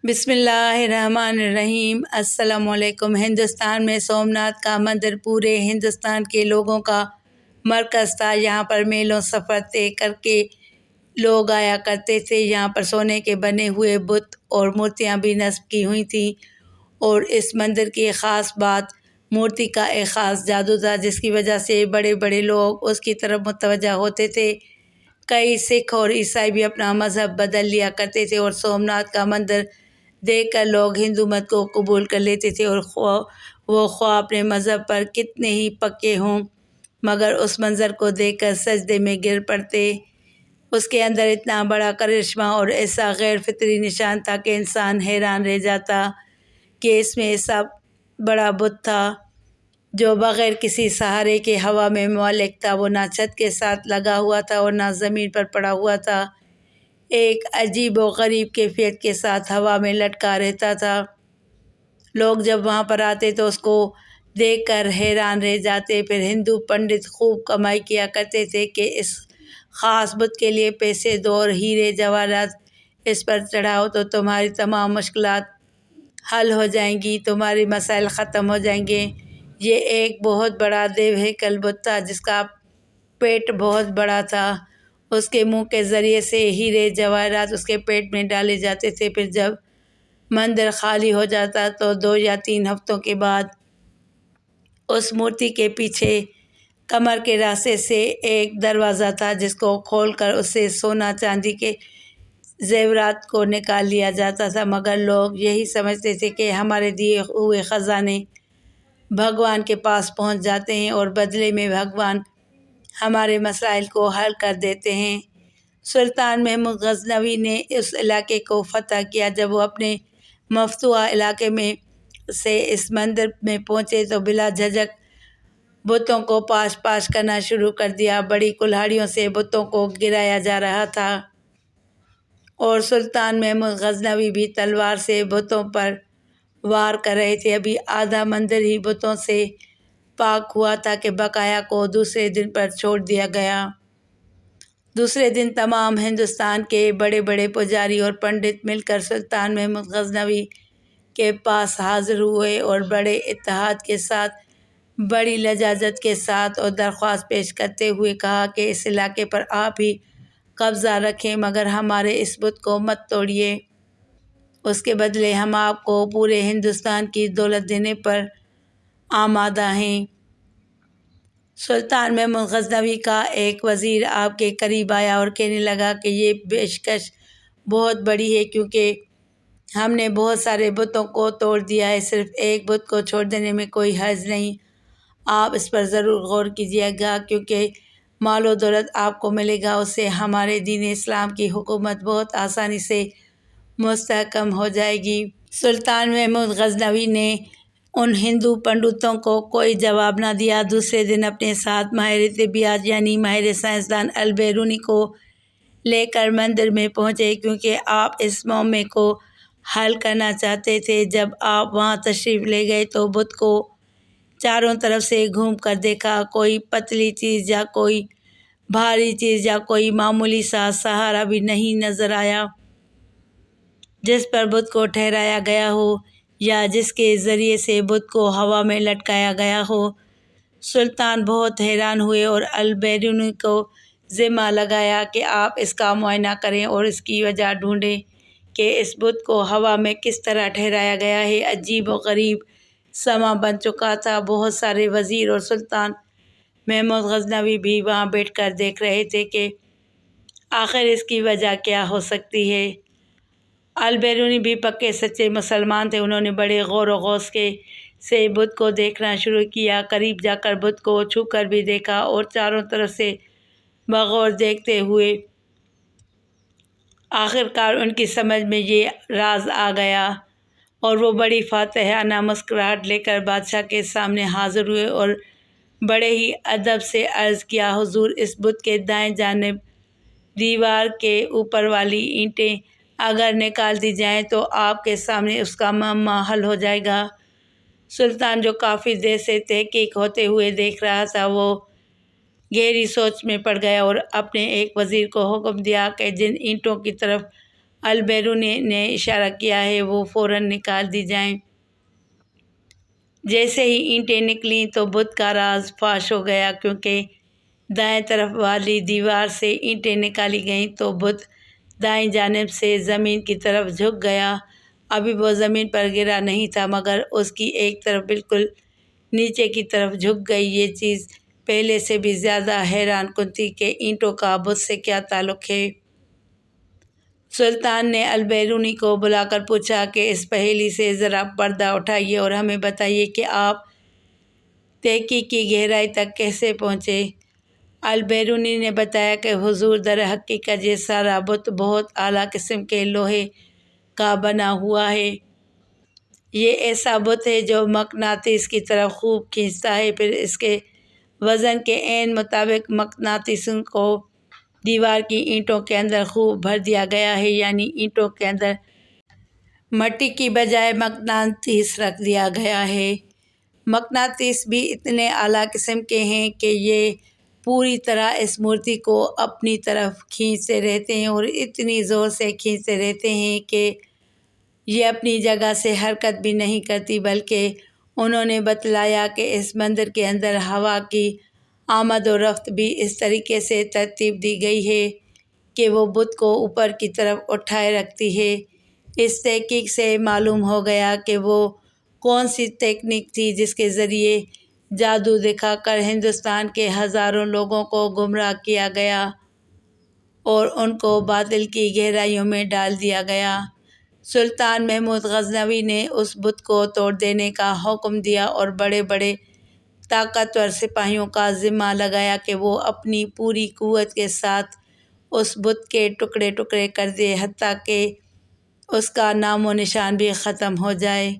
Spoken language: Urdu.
بسم اللہ الرحمن الرحیم۔ السلام علیکم۔ ہندوستان میں سومناتھ کا مندر پورے ہندوستان کے لوگوں کا مرکز تھا۔ یہاں پر میلوں سفر طے کر کے لوگ آیا کرتے تھے۔ یہاں پر سونے کے بنے ہوئے بت اور مورتیاں بھی نصب کی ہوئی تھیں، اور اس مندر کی ایک خاص بات مورتی کا ایک خاص جادو تھا، جس کی وجہ سے بڑے بڑے لوگ اس کی طرف متوجہ ہوتے تھے۔ کئی سکھ اور عیسائی بھی اپنا مذہب بدل لیا کرتے تھے، اور سومناتھ کا مندر دیکھ کر لوگ ہندو مت کو قبول کر لیتے تھے، اور وہ خواہ اپنے مذہب پر کتنے ہی پکے ہوں، مگر اس منظر کو دیکھ کر سجدے میں گر پڑتے۔ اس کے اندر اتنا بڑا کرشمہ اور ایسا غیر فطری نشان تھا کہ انسان حیران رہ جاتا کہ اس میں ایسا بڑا بت تھا جو بغیر کسی سہارے کے ہوا میں معلق تھا۔ وہ نہ چھت کے ساتھ لگا ہوا تھا اور نہ زمین پر پڑا ہوا تھا، ایک عجیب و غریب کیفیت کے ساتھ ہوا میں لٹکا رہتا تھا۔ لوگ جب وہاں پر آتے تو اس کو دیکھ کر حیران رہ جاتے۔ پھر ہندو پنڈت خوب کمائی کیا کرتے تھے کہ اس خاص بت کے لیے پیسے دو اور ہیرے جواہرات اس پر چڑھاؤ تو تمہاری تمام مشکلات حل ہو جائیں گی، تمہارے مسائل ختم ہو جائیں گے۔ یہ ایک بہت بڑا دیو ہیکل بت تھا جس کا پیٹ بہت بڑا تھا۔ اس کے منہ کے ذریعے سے ہیرے جواہرات اس کے پیٹ میں ڈالے جاتے تھے۔ پھر جب مندر خالی ہو جاتا تو 2 یا 3 ہفتوں کے بعد اس مورتی کے پیچھے کمر کے راستے سے ایک دروازہ تھا، جس کو کھول کر اس سے سونا چاندی کے زیورات کو نکال لیا جاتا تھا، مگر لوگ یہی سمجھتے تھے کہ ہمارے دیے ہوئے خزانے بھگوان کے پاس پہنچ جاتے ہیں اور بدلے میں بھگوان ہمارے مسائل کو حل کر دیتے ہیں۔ سلطان محمود غزنوی نے اس علاقے کو فتح کیا۔ جب وہ اپنے مفتوحہ علاقے میں سے اس مندر میں پہنچے تو بلا جھجک بتوں کو پاش کرنا شروع کر دیا۔ بڑی کلہاڑیوں سے بتوں کو گرایا جا رہا تھا، اور سلطان محمود غزنوی بھی تلوار سے بتوں پر وار کر رہے تھے۔ ابھی آدھا مندر ہی بتوں سے پاک ہوا تھا کہ بقایا کو دوسرے دن پر چھوڑ دیا گیا۔ دوسرے دن تمام ہندوستان کے بڑے بڑے پجاری اور پنڈت مل کر سلطان محمود غزنوی کے پاس حاضر ہوئے اور بڑے اتحاد کے ساتھ، بڑی لجاجت کے ساتھ اور درخواست پیش کرتے ہوئے کہا کہ اس علاقے پر آپ ہی قبضہ رکھیں، مگر ہمارے اس بت کو مت توڑیے۔ اس کے بدلے ہم آپ کو پورے ہندوستان کی دولت دینے پر آمادہ ہیں۔ سلطان محمود غزنوی کا ایک وزیر آپ کے قریب آیا اور کہنے لگا کہ یہ پیشکش بہت بڑی ہے، کیونکہ ہم نے بہت سارے بتوں کو توڑ دیا ہے، صرف ایک بت کو چھوڑ دینے میں کوئی حرج نہیں۔ آپ اس پر ضرور غور کیجیے گا، کیونکہ مال و دولت آپ کو ملے گا، اس سے ہمارے دین اسلام کی حکومت بہت آسانی سے مستحکم ہو جائے گی۔ سلطان محمود غزنوی نے ان ہندو پنڈتوں کو کوئی جواب نہ دیا۔ دوسرے دن اپنے ساتھ ماہر طبیات یعنی ماہر سائنسدان البیرونی کو لے کر مندر میں پہنچے، کیونکہ آپ اس معمے کو حل کرنا چاہتے تھے۔ جب آپ وہاں تشریف لے گئے تو بت کو چاروں طرف سے گھوم کر دیکھا، کوئی پتلی چیز یا کوئی بھاری چیز یا کوئی معمولی سا سہارا بھی نہیں نظر آیا جس پر بت کو ٹھہرایا گیا ہو یا جس کے ذریعے سے بت کو ہوا میں لٹکایا گیا ہو۔ سلطان بہت حیران ہوئے اور البیرونی کو ذمہ لگایا کہ آپ اس کا معائنہ کریں اور اس کی وجہ ڈھونڈیں کہ اس بت کو ہوا میں کس طرح ٹھہرایا گیا ہے۔ عجیب و غریب سماں بن چکا تھا۔ بہت سارے وزیر اور سلطان محمود غزنوی بھی وہاں بیٹھ کر دیکھ رہے تھے کہ آخر اس کی وجہ کیا ہو سکتی ہے۔ البیرونی بھی پکے سچے مسلمان تھے۔ انہوں نے بڑے غور و خوض سے بت کو دیکھنا شروع کیا، قریب جا کر بت کو چھو کر بھی دیکھا، اور چاروں طرف سے بغور دیکھتے ہوئے آخرکار ان کی سمجھ میں یہ راز آ گیا، اور وہ بڑی فاتحانہ مسکراہٹ لے کر بادشاہ کے سامنے حاضر ہوئے اور بڑے ہی ادب سے عرض کیا، حضور، اس بت کے دائیں جانب دیوار کے اوپر والی اینٹیں اگر نکال دی جائیں تو آپ کے سامنے اس کا معمہ حل ہو جائے گا۔ سلطان، جو کافی دیر سے تحقیق ہوتے ہوئے دیکھ رہا تھا، وہ گہری سوچ میں پڑ گیا اور اپنے ایک وزیر کو حکم دیا کہ جن اینٹوں کی طرف البیرونی نے اشارہ کیا ہے وہ فوراً نکال دی جائیں۔ جیسے ہی اینٹیں نکلیں تو بت کا راز فاش ہو گیا، کیونکہ دائیں طرف والی دیوار سے اینٹیں نکالی گئیں تو بت دائیں جانب سے زمین کی طرف جھک گیا۔ ابھی وہ زمین پر گرا نہیں تھا، مگر اس کی ایک طرف بالکل نیچے کی طرف جھک گئی۔ یہ چیز پہلے سے بھی زیادہ حیران کن تھی کہ اینٹوں کا بت سے کیا تعلق ہے۔ سلطان نے البیرونی کو بلا کر پوچھا کہ اس پہیلی سے ذرا پردہ اٹھائیے اور ہمیں بتائیے کہ آپ تحقیق کی گہرائی تک کیسے پہنچے۔ البیرونی نے بتایا کہ حضور، در حقیقت یہ سارا بت بہت اعلیٰ قسم کے لوہے کا بنا ہوا ہے۔ یہ ایسا بت ہے جو مقناطیس کی طرف خوب کھینچتا ہے۔ پھر اس کے وزن کے عین مطابق مقناطیسوں کو دیوار کی اینٹوں کے اندر خوب بھر دیا گیا ہے، یعنی اینٹوں کے اندر مٹی کی بجائے مقناطیس رکھ دیا گیا ہے۔ مقناطیس بھی اتنے اعلیٰ قسم کے ہیں کہ یہ پوری طرح اس مورتی کو اپنی طرف کھینچتے رہتے ہیں، اور اتنی زور سے کھینچتے رہتے ہیں کہ یہ اپنی جگہ سے حرکت بھی نہیں کرتی، بلکہ انہوں نے بتلایا کہ اس مندر کے اندر ہوا کی آمد و رفت بھی اس طریقے سے ترتیب دی گئی ہے کہ وہ بت کو اوپر کی طرف اٹھائے رکھتی ہے۔ اس تحقیق سے معلوم ہو گیا کہ وہ کون سی تکنیک تھی جس کے ذریعے جادو دکھا کر ہندوستان کے ہزاروں لوگوں کو گمراہ کیا گیا اور ان کو باطل کی گہرائیوں میں ڈال دیا گیا۔ سلطان محمود غزنوی نے اس بت کو توڑ دینے کا حکم دیا اور بڑے بڑے طاقتور سپاہیوں کا ذمہ لگایا کہ وہ اپنی پوری قوت کے ساتھ اس بت کے ٹکڑے ٹکڑے کر دے، حتیٰ کہ اس کا نام و نشان بھی ختم ہو جائے۔